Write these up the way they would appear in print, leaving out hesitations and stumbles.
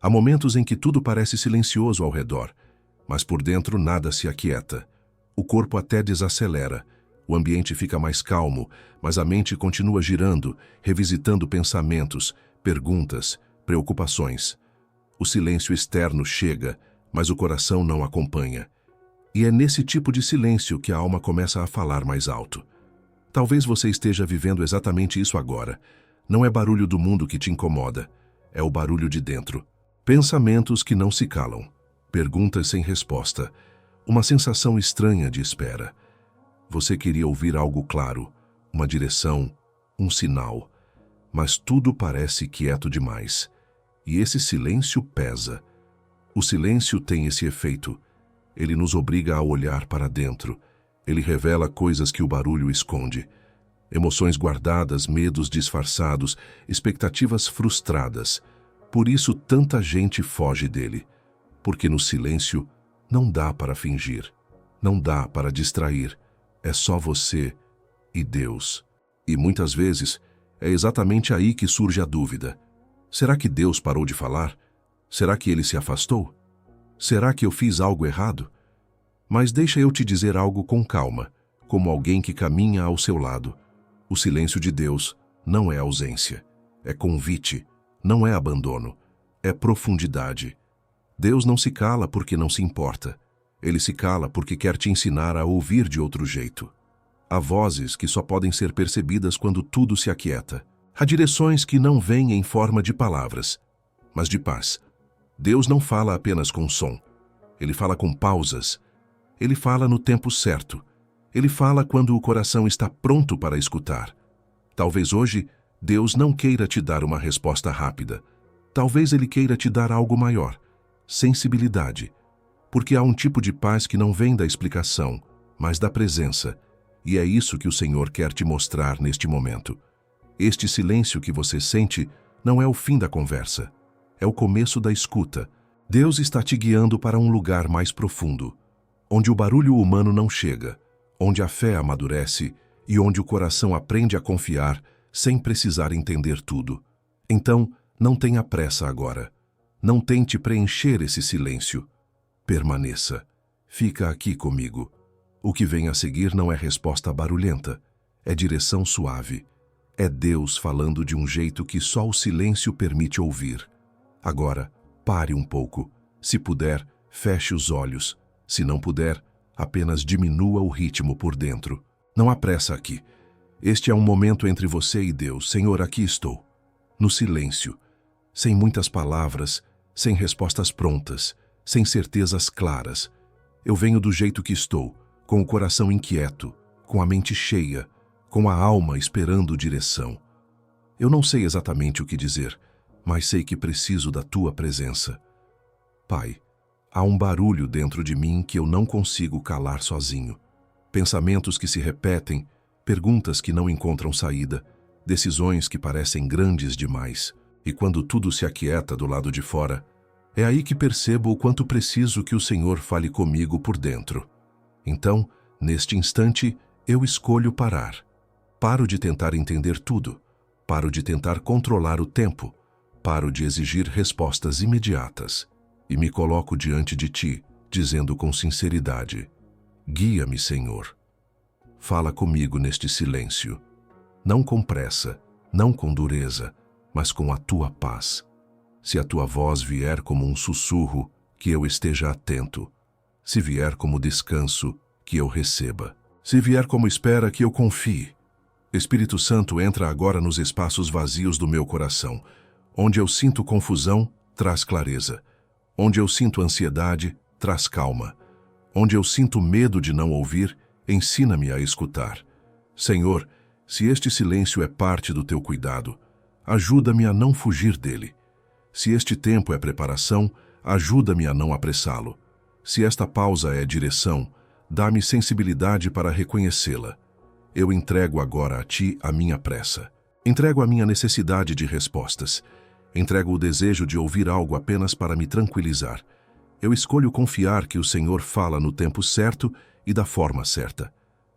Há momentos em que tudo parece silencioso ao redor, mas por dentro nada se aquieta. O corpo até desacelera, o ambiente fica mais calmo, mas a mente continua girando, revisitando pensamentos, perguntas, preocupações. O silêncio externo chega, mas o coração não acompanha. E é nesse tipo de silêncio que a alma começa a falar mais alto. Talvez você esteja vivendo exatamente isso agora. Não é barulho do mundo que te incomoda, é o barulho de dentro. Pensamentos que não se calam, perguntas sem resposta, uma sensação estranha de espera. Você queria ouvir algo claro, uma direção, um sinal, mas tudo parece quieto demais. E esse silêncio pesa. O silêncio tem esse efeito. Ele nos obriga a olhar para dentro. Ele revela coisas que o barulho esconde. Emoções guardadas, medos disfarçados, expectativas frustradas. Por isso tanta gente foge dele. Porque no silêncio não dá para fingir. Não dá para distrair. É só você e Deus. E muitas vezes é exatamente aí que surge a dúvida. Será que Deus parou de falar? Será que ele se afastou? Será que eu fiz algo errado? Mas deixa eu te dizer algo com calma, como alguém que caminha ao seu lado. O silêncio de Deus não é ausência, é convite, não é abandono, é profundidade. Deus não se cala porque não se importa. Ele se cala porque quer te ensinar a ouvir de outro jeito. Há vozes que só podem ser percebidas quando tudo se aquieta. Há direções que não vêm em forma de palavras, mas de paz. Deus não fala apenas com som. Ele fala com pausas. Ele fala no tempo certo. Ele fala quando o coração está pronto para escutar. Talvez hoje Deus não queira te dar uma resposta rápida. Talvez Ele queira te dar algo maior. Sensibilidade. Porque há um tipo de paz que não vem da explicação, mas da presença. E é isso que o Senhor quer te mostrar neste momento. Este silêncio que você sente não é o fim da conversa. É o começo da escuta. Deus está te guiando para um lugar mais profundo, onde o barulho humano não chega, onde a fé amadurece e onde o coração aprende a confiar sem precisar entender tudo. Então, não tenha pressa agora. Não tente preencher esse silêncio. Permaneça. Fica aqui comigo. O que vem a seguir não é resposta barulhenta, é direção suave. É Deus falando de um jeito que só o silêncio permite ouvir. Agora, pare um pouco. Se puder, feche os olhos. Se não puder, apenas diminua o ritmo por dentro. Não há pressa aqui. Este é um momento entre você e Deus. Senhor, aqui estou. No silêncio. Sem muitas palavras, sem respostas prontas, sem certezas claras. Eu venho do jeito que estou, com o coração inquieto, com a mente cheia, com a alma esperando direção. Eu não sei exatamente o que dizer, mas sei que preciso da tua presença. Pai, há um barulho dentro de mim que eu não consigo calar sozinho. Pensamentos que se repetem, perguntas que não encontram saída, decisões que parecem grandes demais. E quando tudo se aquieta do lado de fora, é aí que percebo o quanto preciso que o Senhor fale comigo por dentro. Então, neste instante, eu escolho parar. Paro de tentar entender tudo. Paro de tentar controlar o tempo. Paro de exigir respostas imediatas. E me coloco diante de ti, dizendo com sinceridade: guia-me, Senhor. Fala comigo neste silêncio. Não com pressa, não com dureza, mas com a tua paz. Se a tua voz vier como um sussurro, que eu esteja atento. Se vier como descanso, que eu receba. Se vier como espera, que eu confie. Espírito Santo, entra agora nos espaços vazios do meu coração. Onde eu sinto confusão, traz clareza. Onde eu sinto ansiedade, traz calma. Onde eu sinto medo de não ouvir, ensina-me a escutar. Senhor, se este silêncio é parte do teu cuidado, ajuda-me a não fugir dele. Se este tempo é preparação, ajuda-me a não apressá-lo. Se esta pausa é direção, dá-me sensibilidade para reconhecê-la. Eu entrego agora a ti a minha pressa. Entrego a minha necessidade de respostas. Entrego o desejo de ouvir algo apenas para me tranquilizar. Eu escolho confiar que o Senhor fala no tempo certo e da forma certa.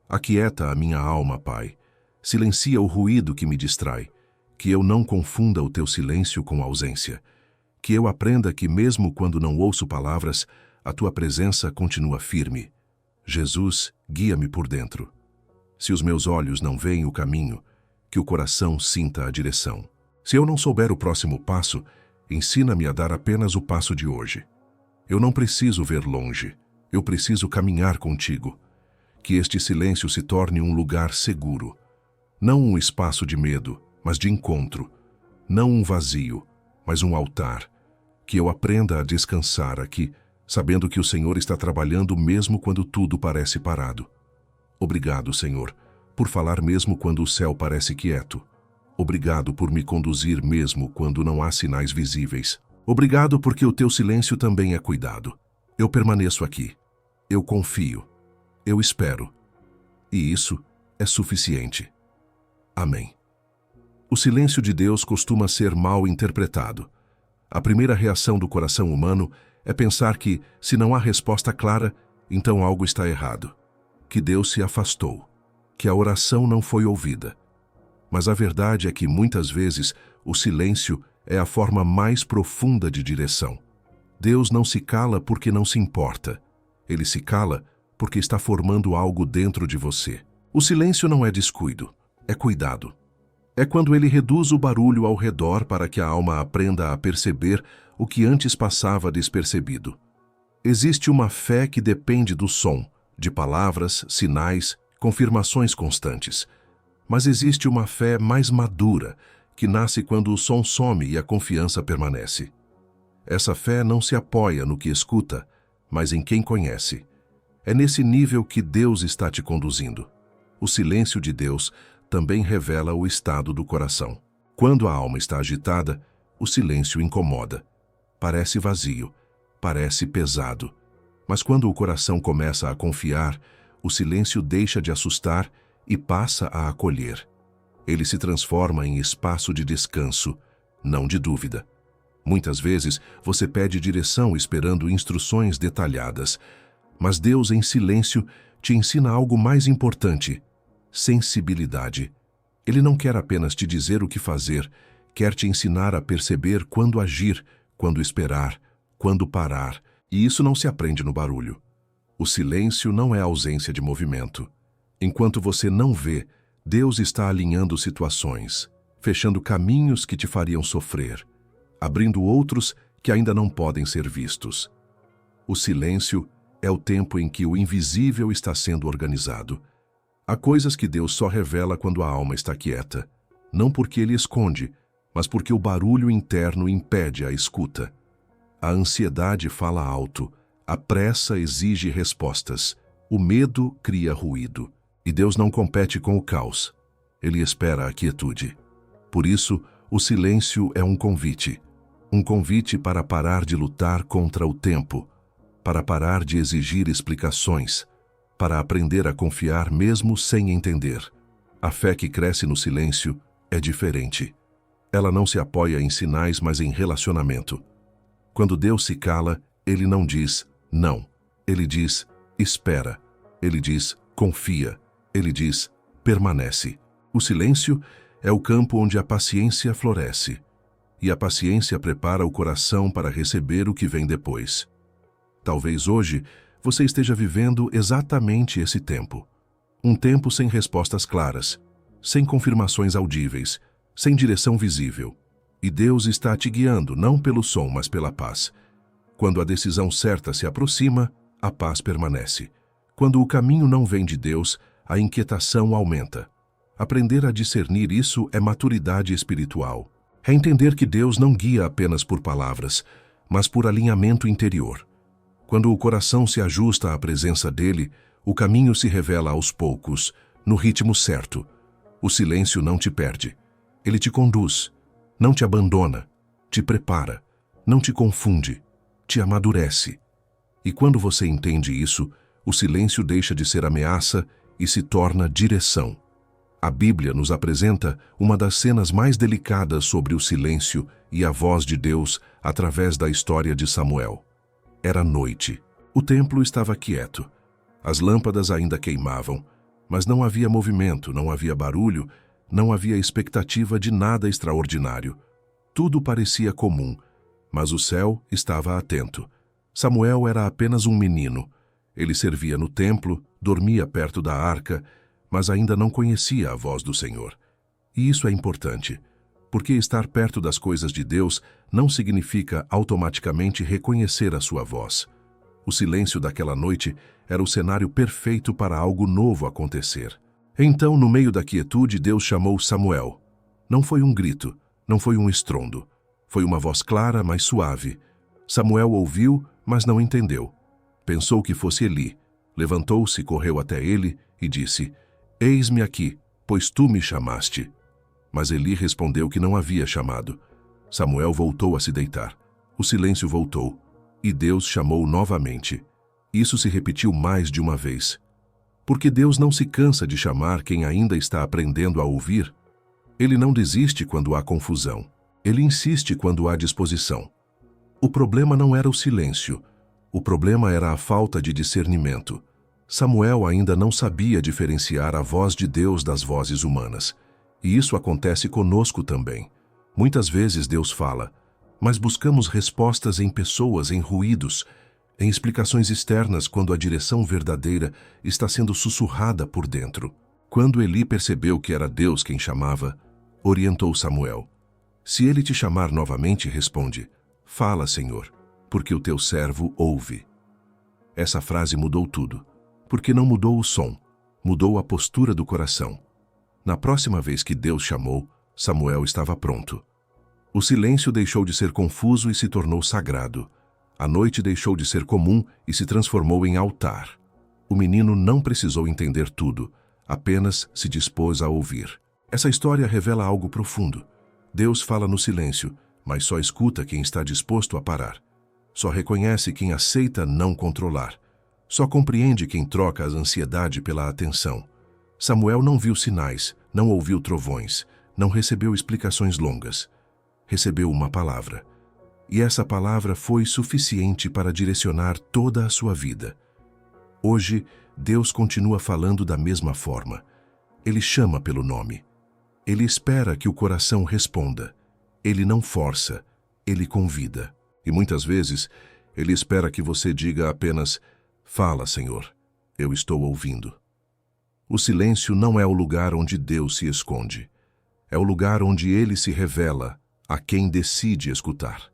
Aquieta a minha alma, Pai. Silencia o ruído que me distrai. Que eu não confunda o teu silêncio com ausência. Que eu aprenda que mesmo quando não ouço palavras, a tua presença continua firme. Jesus, guia-me por dentro. Se os meus olhos não veem o caminho, que o coração sinta a direção. Se eu não souber o próximo passo, ensina-me a dar apenas o passo de hoje. Eu não preciso ver longe, eu preciso caminhar contigo. Que este silêncio se torne um lugar seguro. Não um espaço de medo, mas de encontro. Não um vazio, mas um altar. Que eu aprenda a descansar aqui, sabendo que o Senhor está trabalhando mesmo quando tudo parece parado. Obrigado, Senhor, por falar mesmo quando o céu parece quieto. Obrigado por me conduzir mesmo quando não há sinais visíveis. Obrigado porque o teu silêncio também é cuidado. Eu permaneço aqui. Eu confio. Eu espero. E isso é suficiente. Amém. O silêncio de Deus costuma ser mal interpretado. A primeira reação do coração humano é pensar que, se não há resposta clara, então algo está errado. Que Deus se afastou. Que a oração não foi ouvida. Mas a verdade é que, muitas vezes, o silêncio é a forma mais profunda de direção. Deus não se cala porque não se importa. Ele se cala porque está formando algo dentro de você. O silêncio não é descuido, é cuidado. É quando ele reduz o barulho ao redor para que a alma aprenda a perceber o que antes passava despercebido. Existe uma fé que depende do som, de palavras, sinais, confirmações constantes. Mas existe uma fé mais madura, que nasce quando o som some e a confiança permanece. Essa fé não se apoia no que escuta, mas em quem conhece. É nesse nível que Deus está te conduzindo. O silêncio de Deus também revela o estado do coração. Quando a alma está agitada, o silêncio incomoda. Parece vazio, parece pesado. Mas quando o coração começa a confiar, o silêncio deixa de assustar e passa a acolher. Ele se transforma em espaço de descanso, não de dúvida. Muitas vezes você pede direção esperando instruções detalhadas, mas Deus em silêncio te ensina algo mais importante: sensibilidade. Ele não quer apenas te dizer o que fazer, quer te ensinar a perceber quando agir, quando esperar, quando parar, e isso não se aprende no barulho. O silêncio não é ausência de movimento. Enquanto você não vê, Deus está alinhando situações, fechando caminhos que te fariam sofrer, abrindo outros que ainda não podem ser vistos. O silêncio é o tempo em que o invisível está sendo organizado. Há coisas que Deus só revela quando a alma está quieta, não porque Ele esconde, mas porque o barulho interno impede a escuta. A ansiedade fala alto, a pressa exige respostas, o medo cria ruído. E Deus não compete com o caos. Ele espera a quietude. Por isso, o silêncio é um convite. Um convite para parar de lutar contra o tempo, para parar de exigir explicações, para aprender a confiar mesmo sem entender. A fé que cresce no silêncio é diferente. Ela não se apoia em sinais, mas em relacionamento. Quando Deus se cala, Ele não diz não. Ele diz espera. Ele diz confia. Ele diz permanece. O silêncio é o campo onde a paciência floresce. E a paciência prepara o coração para receber o que vem depois. Talvez hoje você esteja vivendo exatamente esse tempo. Um tempo sem respostas claras, sem confirmações audíveis, sem direção visível. E Deus está te guiando não pelo som, mas pela paz. Quando a decisão certa se aproxima, a paz permanece. Quando o caminho não vem de Deus, a inquietação aumenta. Aprender a discernir isso é maturidade espiritual. É entender que Deus não guia apenas por palavras, mas por alinhamento interior. Quando o coração se ajusta à presença dele, o caminho se revela aos poucos, no ritmo certo. O silêncio não te perde. Ele te conduz, não te abandona, te prepara, não te confunde, te amadurece. E quando você entende isso, o silêncio deixa de ser ameaça e se torna direção. A Bíblia nos apresenta uma das cenas mais delicadas sobre o silêncio e a voz de Deus através da história de Samuel. Era noite. O templo estava quieto. As lâmpadas ainda queimavam, mas não havia movimento, não havia barulho, não havia expectativa de nada extraordinário. Tudo parecia comum, Mas o céu estava atento. Samuel era apenas um menino. Ele servia no templo, dormia perto da arca, mas ainda não conhecia a voz do Senhor. E isso é importante, porque estar perto das coisas de Deus não significa automaticamente reconhecer a sua voz. O silêncio daquela noite era o cenário perfeito para algo novo acontecer. Então, no meio da quietude, Deus chamou Samuel. Não foi um grito, não foi um estrondo. Foi uma voz clara, mas suave. Samuel ouviu, mas não entendeu. Pensou que fosse Eli. Levantou-se, correu até ele e disse: "Eis-me aqui, pois tu me chamaste." Mas Eli respondeu que não havia chamado. Samuel voltou a se deitar. O silêncio voltou, e Deus chamou novamente. Isso se repetiu mais de uma vez. Porque Deus não se cansa de chamar quem ainda está aprendendo a ouvir. Ele não desiste quando há confusão. Ele insiste quando há disposição. O problema não era o silêncio. O problema era a falta de discernimento. Samuel ainda não sabia diferenciar a voz de Deus das vozes humanas. E isso acontece conosco também. Muitas vezes Deus fala, mas buscamos respostas em pessoas, em ruídos, em explicações externas quando a direção verdadeira está sendo sussurrada por dentro. Quando Eli percebeu que era Deus quem chamava, orientou Samuel. Se ele te chamar novamente, responde: "Fala, Senhor, porque o teu servo ouve." Essa frase mudou tudo, porque não mudou o som, mudou a postura do coração. Na próxima vez que Deus chamou, Samuel estava pronto. O silêncio deixou de ser confuso e se tornou sagrado. A noite deixou de ser comum e se transformou em altar. O menino não precisou entender tudo, apenas se dispôs a ouvir. Essa história revela algo profundo. Deus fala no silêncio, mas só escuta quem está disposto a parar. Só reconhece quem aceita não controlar. Só compreende quem troca a ansiedade pela atenção. Samuel não viu sinais, não ouviu trovões, não recebeu explicações longas. Recebeu uma palavra. E essa palavra foi suficiente para direcionar toda a sua vida. Hoje, Deus continua falando da mesma forma. Ele chama pelo nome. Ele espera que o coração responda. Ele não força, ele convida. E muitas vezes, ele espera que você diga apenas: "Fala, Senhor, eu estou ouvindo." O silêncio não é o lugar onde Deus se esconde. É o lugar onde ele se revela a quem decide escutar.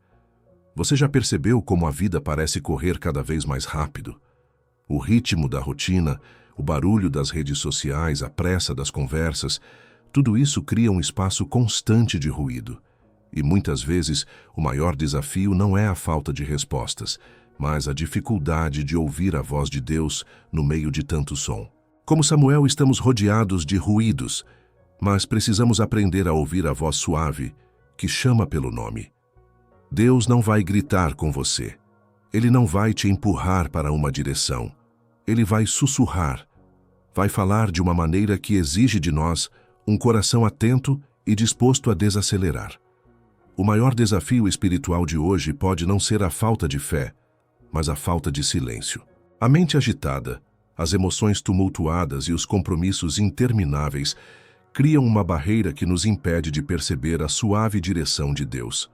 Você já percebeu como a vida parece correr cada vez mais rápido? O ritmo da rotina, o barulho das redes sociais, a pressa das conversas, tudo isso cria um espaço constante de ruído. E muitas vezes o maior desafio não é a falta de respostas, mas a dificuldade de ouvir a voz de Deus no meio de tanto som. Como Samuel, estamos rodeados de ruídos, mas precisamos aprender a ouvir a voz suave, que chama pelo nome. Deus não vai gritar com você. Ele não vai te empurrar para uma direção. Ele vai sussurrar. Vai falar de uma maneira que exige de nós um coração atento e disposto a desacelerar. O maior desafio espiritual de hoje pode não ser a falta de fé, mas a falta de silêncio. A mente agitada, as emoções tumultuadas e os compromissos intermináveis criam uma barreira que nos impede de perceber a suave direção de Deus.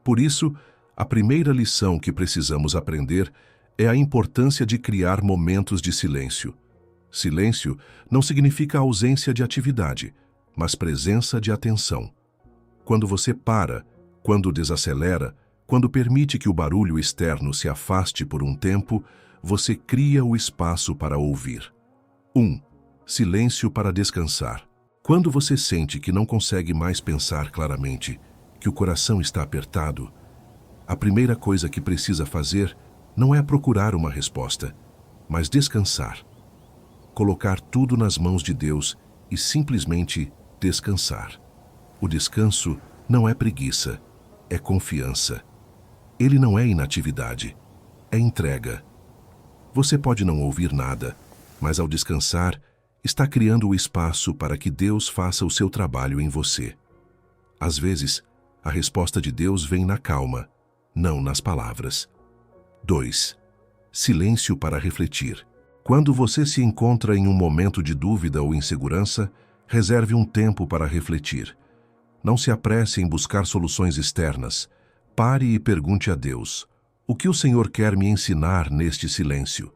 Por isso, a primeira lição que precisamos aprender é a importância de criar momentos de silêncio. Silêncio não significa ausência de atividade, mas presença de atenção. Quando você para, quando desacelera, quando permite que o barulho externo se afaste por um tempo, você cria o espaço para ouvir. 1. Silêncio para descansar. Quando você sente que não consegue mais pensar claramente, que o coração está apertado, a primeira coisa que precisa fazer não é procurar uma resposta, mas descansar. Colocar tudo nas mãos de Deus e simplesmente descansar. O descanso não é preguiça, é confiança. Ele não é inatividade, é entrega. Você pode não ouvir nada, mas ao descansar, está criando o espaço para que Deus faça o seu trabalho em você. Às vezes, a resposta de Deus vem na calma, não nas palavras. 2. Silêncio para refletir. Quando você se encontra em um momento de dúvida ou insegurança, reserve um tempo para refletir. Não se apresse em buscar soluções externas. Pare e pergunte a Deus: o que o Senhor quer me ensinar neste silêncio?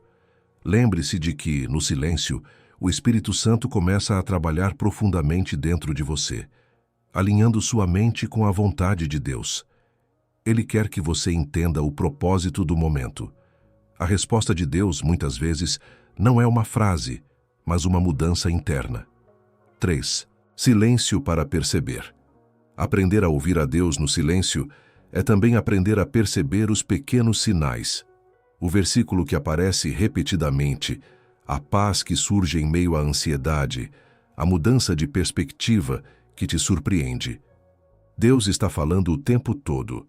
Lembre-se de que, no silêncio, o Espírito Santo começa a trabalhar profundamente dentro de você, alinhando sua mente com a vontade de Deus. Ele quer que você entenda o propósito do momento. A resposta de Deus, muitas vezes, não é uma frase, mas uma mudança interna. 3. Silêncio para perceber. Aprender a ouvir a Deus no silêncio é também aprender a perceber os pequenos sinais. O versículo que aparece repetidamente, a paz que surge em meio à ansiedade, a mudança de perspectiva que te surpreende. Deus está falando o tempo todo,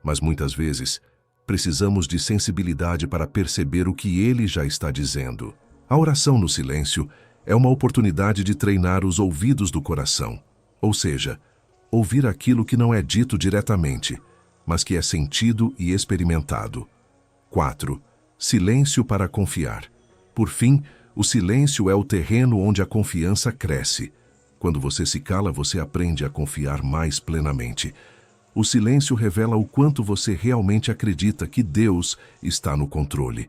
mas muitas vezes precisamos de sensibilidade para perceber o que Ele já está dizendo. A oração no silêncio é uma oportunidade de treinar os ouvidos do coração, ou seja, ouvir aquilo que não é dito diretamente, mas que é sentido e experimentado. 4. Silêncio para confiar. Por fim, o silêncio é o terreno onde a confiança cresce. Quando você se cala, você aprende a confiar mais plenamente. O silêncio revela o quanto você realmente acredita que Deus está no controle.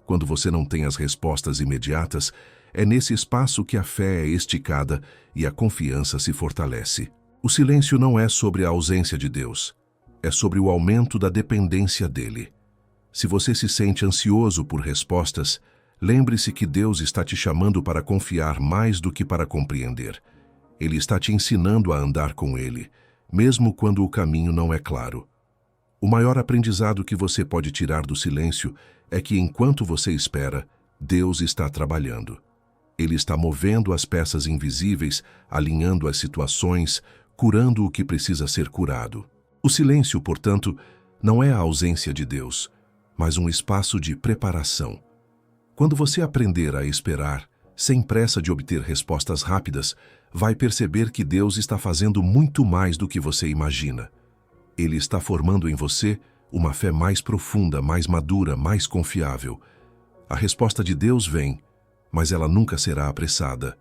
Quando você não tem as respostas imediatas, é nesse espaço que a fé é esticada e a confiança se fortalece. O silêncio não é sobre a ausência de Deus, é sobre o aumento da dependência dele. Se você se sente ansioso por respostas, lembre-se que Deus está te chamando para confiar mais do que para compreender. Ele está te ensinando a andar com Ele, mesmo quando o caminho não é claro. O maior aprendizado que você pode tirar do silêncio é que, enquanto você espera, Deus está trabalhando. Ele está movendo as peças invisíveis, alinhando as situações, curando o que precisa ser curado. O silêncio, portanto, não é a ausência de Deus, mas um espaço de preparação. Quando você aprender a esperar, sem pressa de obter respostas rápidas, vai perceber que Deus está fazendo muito mais do que você imagina. Ele está formando em você uma fé mais profunda, mais madura, mais confiável. A resposta de Deus vem, mas ela nunca será apressada.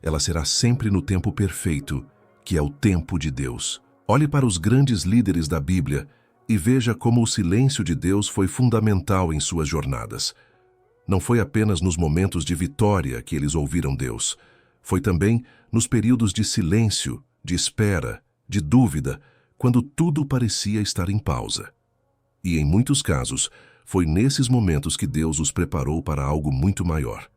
Ela será sempre no tempo perfeito, que é o tempo de Deus. Olhe para os grandes líderes da Bíblia e veja como o silêncio de Deus foi fundamental em suas jornadas. Não foi apenas nos momentos de vitória que eles ouviram Deus. Foi também nos períodos de silêncio, de espera, de dúvida, quando tudo parecia estar em pausa. E em muitos casos, foi nesses momentos que Deus os preparou para algo muito maior.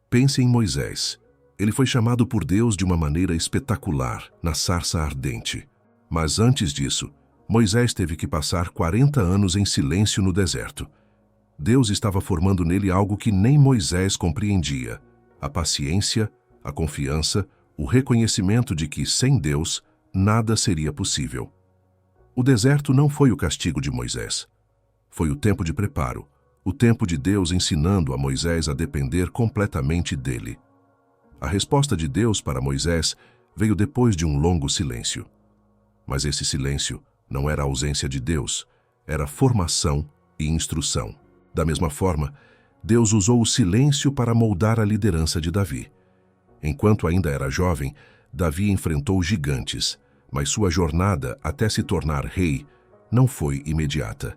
Pense em Moisés. Ele foi chamado por Deus de uma maneira espetacular, na sarça ardente. Mas antes disso, Moisés teve que passar 40 anos em silêncio no deserto. Deus estava formando nele algo que nem Moisés compreendia: a paciência, a confiança, o reconhecimento de que, sem Deus, nada seria possível. O deserto não foi o castigo de Moisés. Foi o tempo de preparo, o tempo de Deus ensinando a Moisés a depender completamente dele. A resposta de Deus para Moisés veio depois de um longo silêncio. Mas esse silêncio não era a ausência de Deus, era formação e instrução. Da mesma forma, Deus usou o silêncio para moldar a liderança de Davi. Enquanto ainda era jovem, Davi enfrentou gigantes, mas sua jornada até se tornar rei não foi imediata.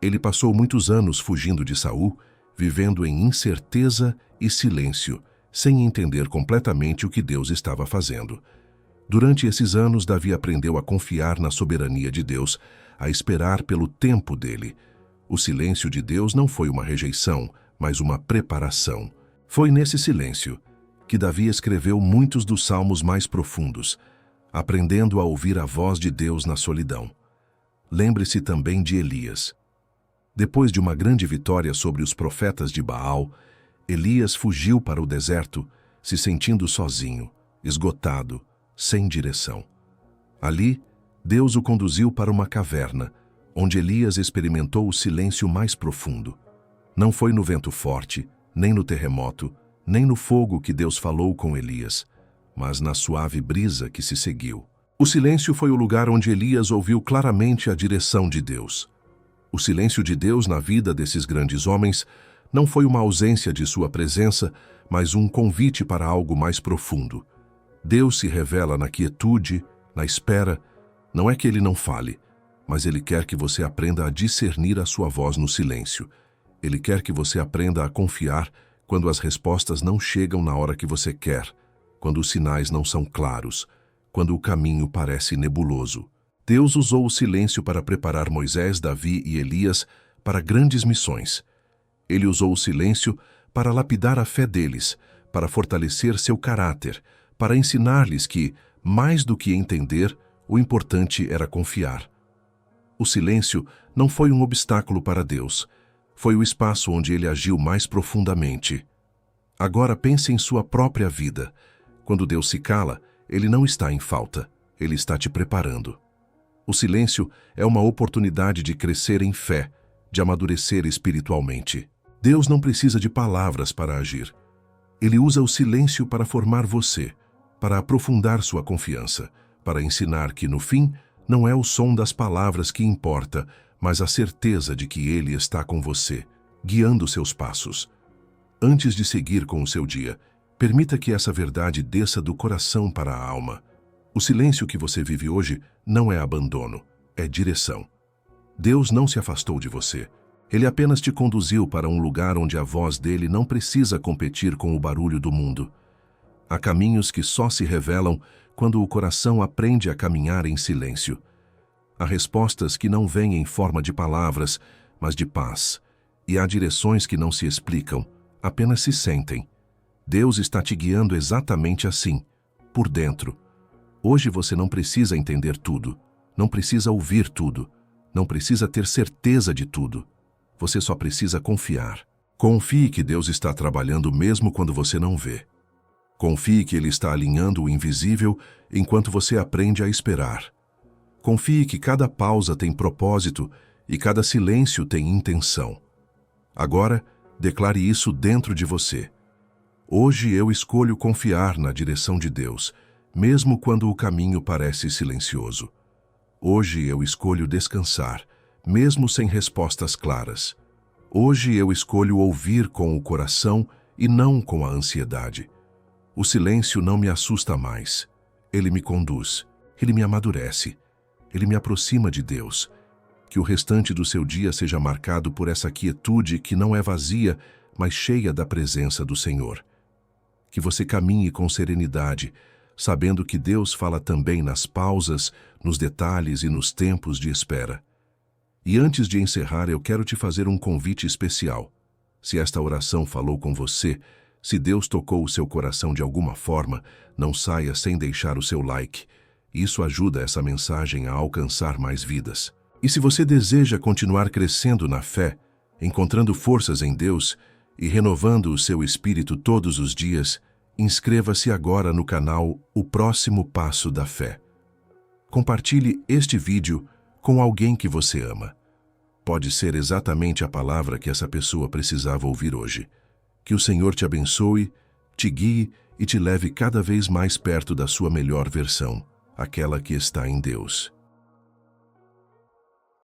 Ele passou muitos anos fugindo de Saul, vivendo em incerteza e silêncio, sem entender completamente o que Deus estava fazendo. Durante esses anos, Davi aprendeu a confiar na soberania de Deus, a esperar pelo tempo dele. O silêncio de Deus não foi uma rejeição, mas uma preparação. Foi nesse silêncio que Davi escreveu muitos dos salmos mais profundos, aprendendo a ouvir a voz de Deus na solidão. Lembre-se também de Elias. Depois de uma grande vitória sobre os profetas de Baal, Elias fugiu para o deserto, se sentindo sozinho, esgotado, sem direção. Ali, Deus o conduziu para uma caverna, onde Elias experimentou o silêncio mais profundo. Não foi no vento forte, nem no terremoto, nem no fogo que Deus falou com Elias, mas na suave brisa que se seguiu. O silêncio foi o lugar onde Elias ouviu claramente a direção de Deus. O silêncio de Deus na vida desses grandes homens não foi uma ausência de sua presença, mas um convite para algo mais profundo. Deus se revela na quietude, na espera. Não é que ele não fale, mas Ele quer que você aprenda a discernir a sua voz no silêncio. Ele quer que você aprenda a confiar quando as respostas não chegam na hora que você quer, quando os sinais não são claros, quando o caminho parece nebuloso. Deus usou o silêncio para preparar Moisés, Davi e Elias para grandes missões. Ele usou o silêncio para lapidar a fé deles, para fortalecer seu caráter, para ensinar-lhes que, mais do que entender, o importante era confiar. O silêncio não foi um obstáculo para Deus. Foi o espaço onde ele agiu mais profundamente. Agora pense em sua própria vida. Quando Deus se cala, ele não está em falta. Ele está te preparando. O silêncio é uma oportunidade de crescer em fé, de amadurecer espiritualmente. Deus não precisa de palavras para agir. Ele usa o silêncio para formar você, para aprofundar sua confiança, para ensinar que, no fim, não é o som das palavras que importa, mas a certeza de que Ele está com você, guiando seus passos. Antes de seguir com o seu dia, permita que essa verdade desça do coração para a alma. O silêncio que você vive hoje não é abandono, é direção. Deus não se afastou de você. Ele apenas te conduziu para um lugar onde a voz dele não precisa competir com o barulho do mundo. Há caminhos que só se revelam quando o coração aprende a caminhar em silêncio. Há respostas que não vêm em forma de palavras, mas de paz. E há direções que não se explicam, apenas se sentem. Deus está te guiando exatamente assim, por dentro. Hoje você não precisa entender tudo, não precisa ouvir tudo, não precisa ter certeza de tudo. Você só precisa confiar. Confie que Deus está trabalhando mesmo quando você não vê. Confie que Ele está alinhando o invisível enquanto você aprende a esperar. Confie que cada pausa tem propósito e cada silêncio tem intenção. Agora, declare isso dentro de você. Hoje eu escolho confiar na direção de Deus, mesmo quando o caminho parece silencioso. Hoje eu escolho descansar, mesmo sem respostas claras. Hoje eu escolho ouvir com o coração e não com a ansiedade. O silêncio não me assusta mais. Ele me conduz, ele me amadurece, ele me aproxima de Deus. Que o restante do seu dia seja marcado por essa quietude que não é vazia, mas cheia da presença do Senhor. Que você caminhe com serenidade, sabendo que Deus fala também nas pausas, nos detalhes e nos tempos de espera. E antes de encerrar, eu quero te fazer um convite especial. Se esta oração falou com você, se Deus tocou o seu coração de alguma forma, não saia sem deixar o seu like. Isso ajuda essa mensagem a alcançar mais vidas. E se você deseja continuar crescendo na fé, encontrando forças em Deus e renovando o seu espírito todos os dias, inscreva-se agora no canal O Próximo Passo da Fé. Compartilhe este vídeo com alguém que você ama. Pode ser exatamente a palavra que essa pessoa precisava ouvir hoje. Que o Senhor te abençoe, te guie e te leve cada vez mais perto da sua melhor versão, aquela que está em Deus.